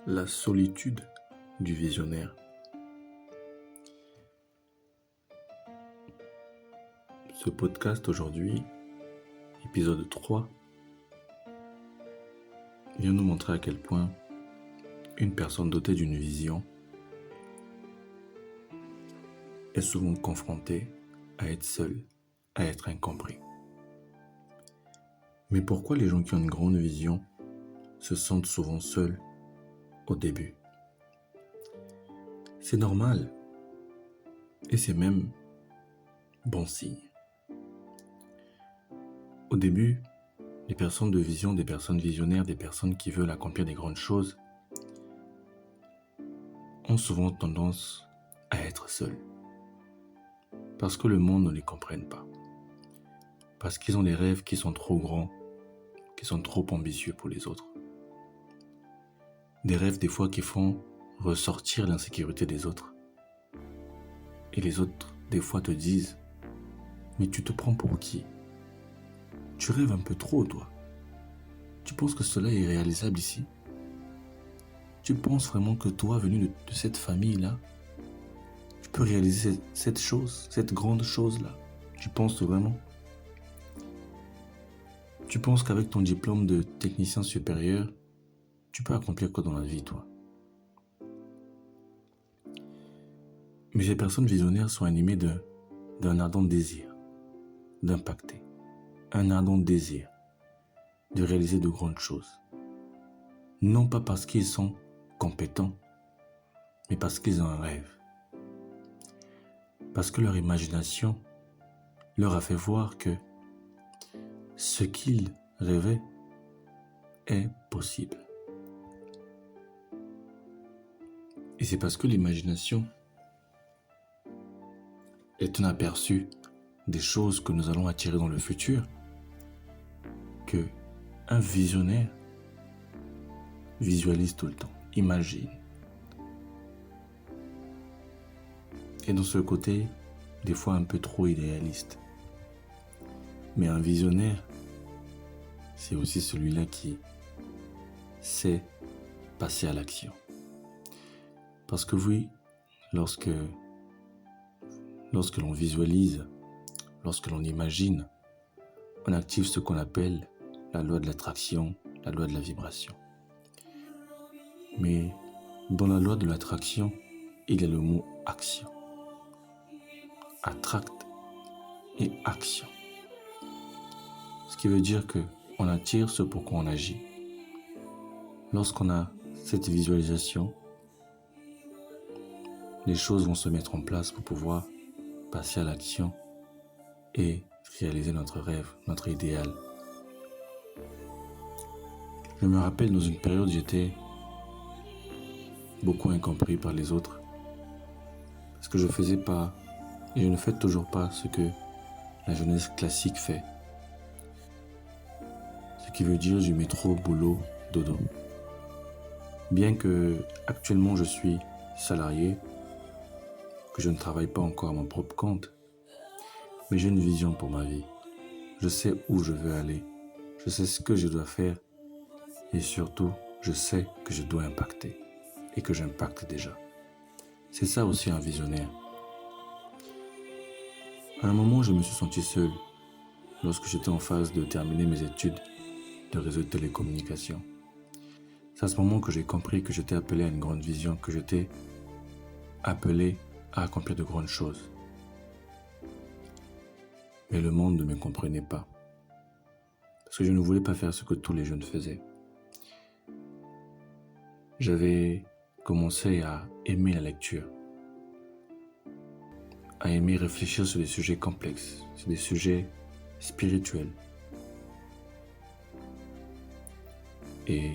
La solitude du visionnaire. Ce podcast aujourd'hui, épisode 3, vient nous montrer à quel point une personne dotée d'une vision est souvent confrontée à être seule, à être incompris. Mais pourquoi les gens qui ont une grande vision se sentent souvent seuls au début? C'est normal et c'est même bon signe. Au début, les personnes de vision, des personnes visionnaires, des personnes qui veulent accomplir des grandes choses ont souvent tendance à être seules. Parce que le monde ne les comprenne pas. Parce qu'ils ont des rêves qui sont trop grands, qui sont trop ambitieux pour les autres. Des rêves des fois qui font ressortir l'insécurité des autres. Et les autres des fois te disent « Mais tu te prends pour qui ? Tu rêves un peu trop, toi. Tu penses que cela est réalisable ici ? Tu penses vraiment que toi, venu de cette famille-là, tu peux réaliser cette chose, cette grande chose-là ? Tu penses vraiment ? Tu penses qu'avec ton diplôme de technicien supérieur, tu peux accomplir quoi dans la vie, toi ? Mais ces personnes visionnaires sont animées d'un ardent désir d'impacter, un ardent désir de réaliser de grandes choses. Non pas parce qu'ils sont compétents, mais parce qu'ils ont un rêve. Parce que leur imagination leur a fait voir que ce qu'ils rêvaient est possible. Et c'est parce que l'imagination est un aperçu des choses que nous allons attirer dans le futur que un visionnaire visualise tout le temps, imagine. Et dans ce côté, des fois un peu trop idéaliste. Mais un visionnaire, c'est aussi celui-là qui sait passer à l'action. Parce que oui, lorsque l'on visualise, lorsque l'on imagine, on active ce qu'on appelle la loi de l'attraction, la loi de la vibration. Mais dans la loi de l'attraction, il y a le mot action. Attract et action. Ce qui veut dire qu'on attire ce pour quoi on agit. Lorsqu'on a cette visualisation, les choses vont se mettre en place pour pouvoir passer à l'action et réaliser notre rêve, notre idéal. Je me rappelle dans une période où j'étais beaucoup incompris par les autres parce que je faisais pas et je ne fais toujours pas ce que la jeunesse classique fait. Ce qui veut dire du métro, boulot, dodo. Bien que actuellement je suis salarié, que je ne travaille pas encore à mon propre compte, mais j'ai une vision pour ma vie. Je sais où je veux aller, je sais ce que je dois faire et surtout, je sais que je dois impacter et que j'impacte déjà. C'est ça aussi un visionnaire. À un moment, je me suis senti seul lorsque j'étais en phase de terminer mes études de réseau de télécommunications. C'est à ce moment que j'ai compris que j'étais appelé à une grande vision, que j'étais appelé à accomplir de grandes choses. Mais le monde ne me comprenait pas. Parce que je ne voulais pas faire ce que tous les jeunes faisaient. J'avais commencé à aimer la lecture, à aimer réfléchir sur des sujets complexes, sur des sujets spirituels. Et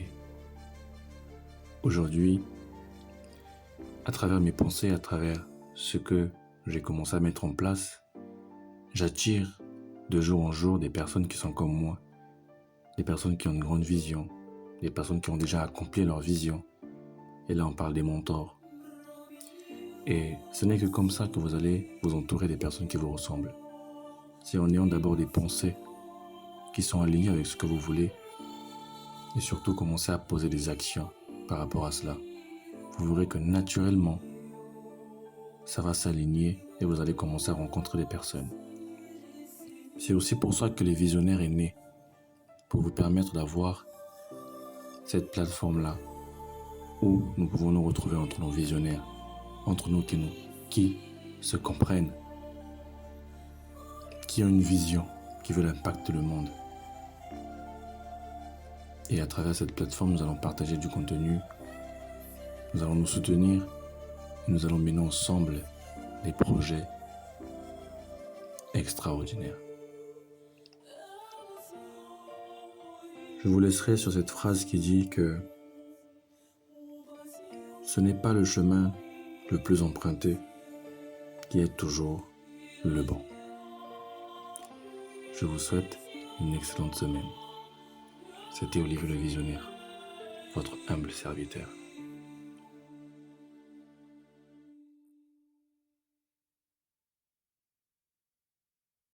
aujourd'hui, à travers mes pensées, à travers ce que j'ai commencé à mettre en place, j'attire de jour en jour des personnes qui sont comme moi, des personnes qui ont une grande vision, des personnes qui ont déjà accompli leur vision. Et là, on parle des mentors. Et ce n'est que comme ça que vous allez vous entourer des personnes qui vous ressemblent. C'est en ayant d'abord des pensées qui sont alignées avec ce que vous voulez et surtout commencer à poser des actions par rapport à cela, vous verrez que naturellement, ça va s'aligner et vous allez commencer à rencontrer des personnes. C'est aussi pour ça que les visionnaires est né, pour vous permettre d'avoir cette plateforme-là où nous pouvons nous retrouver entre nos visionnaires, entre nous qui se comprennent, qui ont une vision, qui veulent impacter le monde. Et à travers cette plateforme, nous allons partager du contenu, nous allons nous soutenir, et nous allons mener ensemble des projets extraordinaires. Je vous laisserai sur cette phrase qui dit que ce n'est pas le chemin le plus emprunté qui est toujours le bon. Je vous souhaite une excellente semaine. C'était Olivier le Visionnaire, votre humble serviteur.